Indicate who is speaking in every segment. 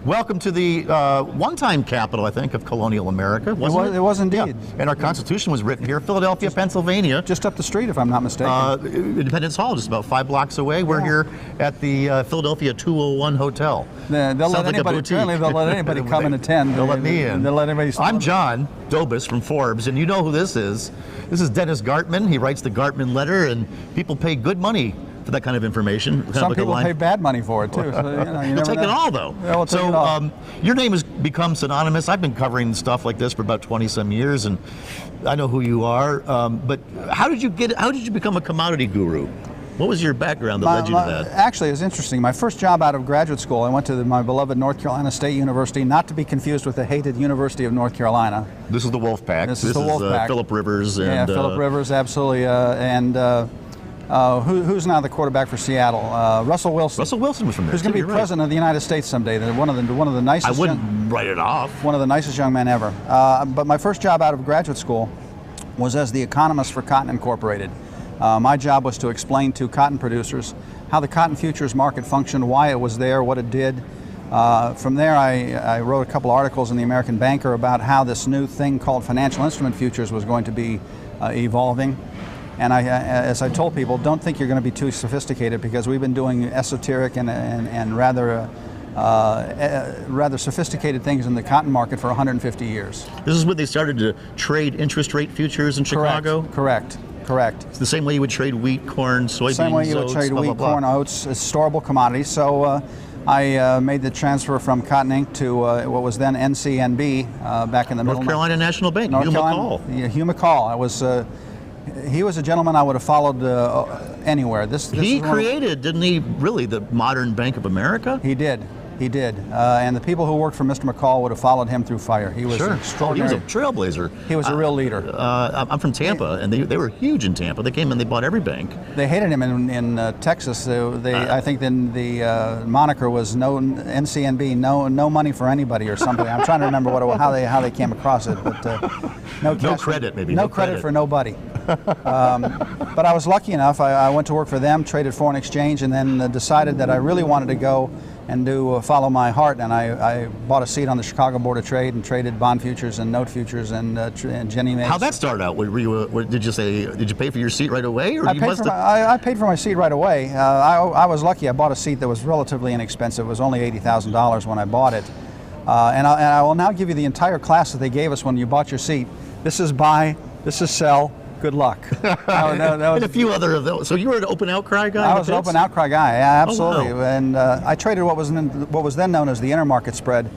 Speaker 1: Welcome to the one-time capital, I think, of colonial America, wasn't it?
Speaker 2: It was indeed.
Speaker 1: Yeah. And our Constitution was written here, Philadelphia, Pennsylvania.
Speaker 2: Just up the street, if I'm not mistaken.
Speaker 1: Independence Hall, just about 5 blocks away. We're here at the Philadelphia 201 Hotel.
Speaker 2: They'll let anybody, apparently they'll let anybody come and attend.
Speaker 1: They'll let me in.
Speaker 2: They'll let anybody stop.
Speaker 1: I'm John Dobis from Forbes, and you know who this is. This is Dennis Gartman. He writes the Gartman letter, and people pay good money for that kind of information.
Speaker 2: Some people pay bad money for it too. So,
Speaker 1: we'll take it all, though.
Speaker 2: Yeah, we'll take it all.
Speaker 1: Your name has become synonymous. I've been covering stuff like this for about 20-some years, and I know who you are. But how did you become a commodity guru? What was your background that led you to that?
Speaker 2: Actually, it was interesting. My first job out of graduate school, I went to my beloved North Carolina State University, not to be confused with the hated University of North Carolina.
Speaker 1: This is the Wolf Pack.
Speaker 2: This is the Wolf Pack.
Speaker 1: Philip Rivers.
Speaker 2: Yeah, Philip Rivers, absolutely. Who's now the quarterback for Seattle? Russell Wilson.
Speaker 1: Russell Wilson was from there.
Speaker 2: Who's going to be president of the United States someday? One of the nicest.
Speaker 1: I wouldn't write it off.
Speaker 2: One of the nicest young men ever. But my first job out of graduate school was as the economist for Cotton Incorporated. My job was to explain to cotton producers how the cotton futures market functioned, why it was there, what it did. From there, I wrote a couple articles in the American Banker about how this new thing called financial instrument futures was going to be evolving. And as I told people, don't think you're going to be too sophisticated, because we've been doing esoteric and rather sophisticated things in the cotton market for 150 years.
Speaker 1: This is when they started to trade interest rate futures in Chicago?
Speaker 2: Correct. It's
Speaker 1: the same way you would trade wheat, corn, soybeans,
Speaker 2: same way you would trade wheat, corn, oats, storable commodities. So I made the transfer from Cotton Inc. to what was then NCNB back in the
Speaker 1: North Carolina National Bank.
Speaker 2: Hugh McCall. Yeah, Hugh McCall. He was a gentleman I would have followed anywhere.
Speaker 1: He created, didn't he, really, the modern Bank of America?
Speaker 2: He did. And the people who worked for Mr. McCall would have followed him through fire. He was extraordinary.
Speaker 1: He was a trailblazer.
Speaker 2: He was a real leader.
Speaker 1: I'm from Tampa, and they were huge in Tampa. They came and they bought every bank.
Speaker 2: They hated him in Texas. I think then the moniker was NCNB, no money for anybody or something. I'm trying to remember how they came across it, but no credit for nobody. But I was lucky enough. I went to work for them, traded foreign exchange, and then decided that I really wanted to go and follow my heart, and I bought a seat on the Chicago Board of Trade and traded bond futures and note futures and Ginnie Mae's.
Speaker 1: How'd that start out? Did you pay for your seat right away? Or
Speaker 2: I paid for my seat right away. I was lucky. I bought a seat that was relatively inexpensive. It was only $80,000 when I bought it. And I will now give you the entire class that they gave us when you bought your seat. This is buy, this is sell. Good luck.
Speaker 1: And a few other of those. So you were an open outcry guy?
Speaker 2: I was an open outcry guy, yeah, absolutely. Oh, wow. And I traded what was then known as the intermarket spread,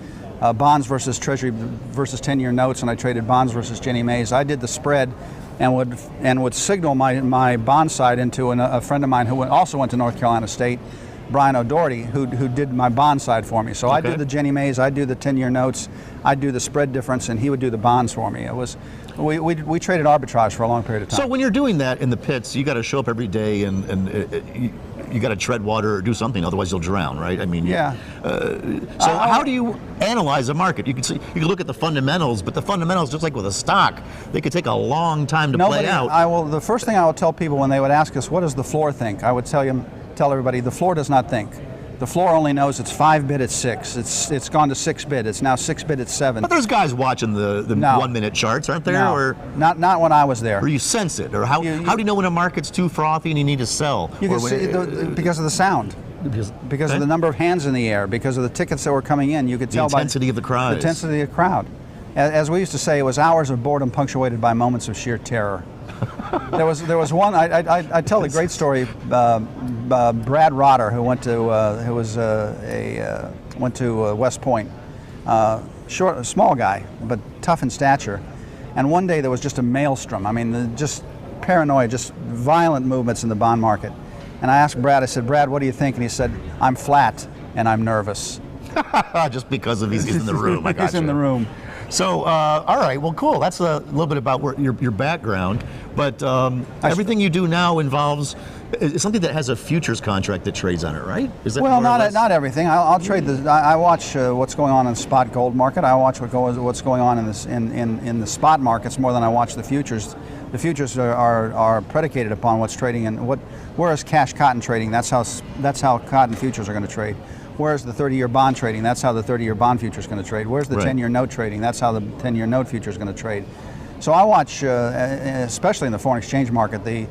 Speaker 2: bonds versus Treasury versus 10-year notes, and I traded bonds versus Ginnie Mae's. I did the spread and would signal my bond side into a friend of mine who also went to North Carolina State, Brian O'Doherty, who did my bond side for me. So okay. I do the Ginnie Mae's, I do the 10-year notes, I do the spread difference, and he would do the bonds for me. We traded arbitrage for a long period of time.
Speaker 1: So when you're doing that in the pits, you got to show up every day and you got to tread water or do something, otherwise you'll drown, right? I mean,
Speaker 2: yeah.
Speaker 1: So how do you analyze a market? You can look at the fundamentals, but the fundamentals, just like with a stock, they could take a long time to play out.
Speaker 2: The first thing I will tell people when they would ask us, what does the floor think? I would tell everybody, the floor does not think. The floor only knows it's 5-bit at 6. It's gone to 6-bit. It's now 6-bit at 7.
Speaker 1: But there's guys watching the 1-minute charts, aren't there?
Speaker 2: No,
Speaker 1: or
Speaker 2: not when I was there.
Speaker 1: Or you sense it, or how do you know when a market's too frothy and you need to sell?
Speaker 2: You can see because of the sound. Because of the number of hands in the air, because of the tickets that were coming in, you could tell by the intensity
Speaker 1: of the crowd.
Speaker 2: The intensity of the crowd. As we used to say, it was hours of boredom punctuated by moments of sheer terror. There was one. I tell a great story. Brad Rotter, who went to West Point, short, small guy, but tough in stature. And one day there was just a maelstrom. I mean, just paranoia, just violent movements in the bond market. And I asked Brad. I said, "Brad, what do you think?" And he said, "I'm flat and I'm nervous."
Speaker 1: Just because he's in the room. I gotcha.
Speaker 2: He's in the room.
Speaker 1: So, all right, well, cool. That's a little bit about your background. But everything you do now involves something that has a futures contract that trades on it, right? Is that
Speaker 2: not everything. I'll trade I watch what's going on in the spot gold market. I watch what's going on in the spot markets more than I watch the futures. The futures are predicated upon what's trading and where is cash cotton trading. That's how cotton futures are going to trade. Where's the 30-year bond trading? That's how the 30-year bond future is going to trade. Where's the
Speaker 1: Right.
Speaker 2: 10-year note trading? That's how the 10-year note future is going to trade. So I watch, especially in the foreign exchange market, the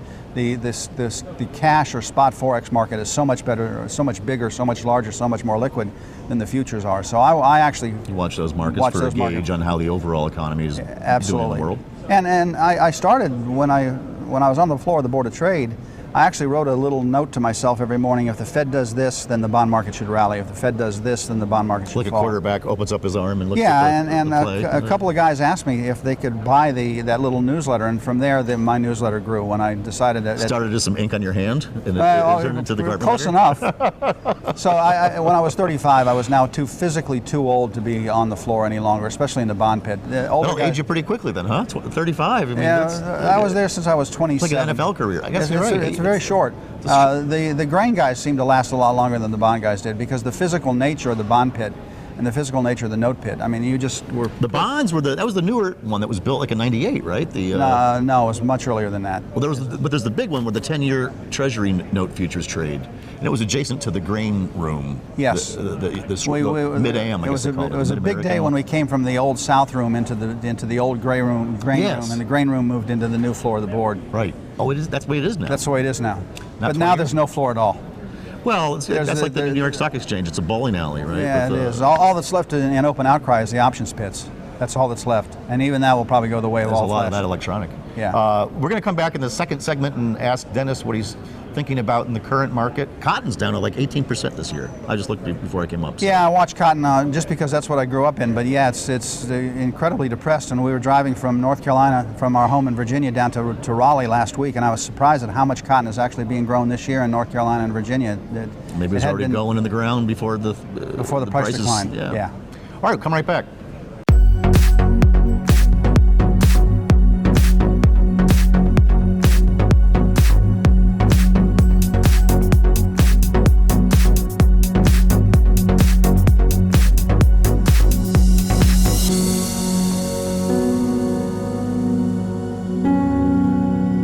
Speaker 2: cash or spot forex market is so much better, so much bigger, so much larger, so much more liquid than the futures are. So I actually
Speaker 1: You watch those markets for a gauge on how the overall economy is doing in the world.
Speaker 2: And I started when I was on the floor of the Board of Trade. I actually wrote a little note to myself every morning: if the Fed does this, then the bond market should rally. If the Fed does this, then the bond market should
Speaker 1: Like a
Speaker 2: fall.
Speaker 1: quarterback opens up his arm and looks
Speaker 2: Yeah,
Speaker 1: at the
Speaker 2: and
Speaker 1: play.
Speaker 2: a couple of guys asked me if they could buy that little newsletter, and from there, my newsletter grew. When I decided that
Speaker 1: Started as some ink on your hand and it turned into the Gartman
Speaker 2: close
Speaker 1: letter?
Speaker 2: enough. So when I was 35, I was now physically too old to be on the floor any longer, especially in the bond pit.
Speaker 1: That'll age you pretty quickly then, huh? 35. I mean,
Speaker 2: I was there since I was 27.
Speaker 1: It's like an NFL career. I guess you're right.
Speaker 2: It's very short. The grain guys seem to last a lot longer than the bond guys did, because the physical nature of the bond pit and the physical nature of the note pit. I mean, you just were...
Speaker 1: The bonds that was the newer one that was built like in '98, right?
Speaker 2: No, it was much earlier than that.
Speaker 1: Well, there's the big one where the 10-year Treasury note futures trade, and it was adjacent to the grain room.
Speaker 2: Yes.
Speaker 1: The mid-am, I guess they called it.
Speaker 2: It was a big day when we came from the old South room into the old grain room, and the grain room moved into the new floor of the board.
Speaker 1: Right. Oh, it is. That's the way it is now.
Speaker 2: That's the way it is now. But
Speaker 1: 20
Speaker 2: now
Speaker 1: years?
Speaker 2: there's no floor at all.
Speaker 1: Well, that's like the New York Stock Exchange. It's a bowling alley, right?
Speaker 2: Yeah, it is. All that's left in open outcry is the options pits. That's all that's left. And even that will probably go the way of all
Speaker 1: There's a lot of
Speaker 2: flash.
Speaker 1: that electronic.
Speaker 2: Yeah.
Speaker 1: We're going to come back in the second segment and ask Dennis what he's thinking about in the current market. Cotton's down to like 18% this year. I just looked before I came up. So.
Speaker 2: Yeah, I watch cotton just because that's what I grew up in. But yeah, it's incredibly depressed. And we were driving from North Carolina, from our home in Virginia, down to Raleigh last week, and I was surprised at how much cotton is actually being grown this year in North Carolina and Virginia.
Speaker 1: Maybe it's already going in the ground before the
Speaker 2: price
Speaker 1: prices.
Speaker 2: decline.
Speaker 1: Yeah. All right, come right back.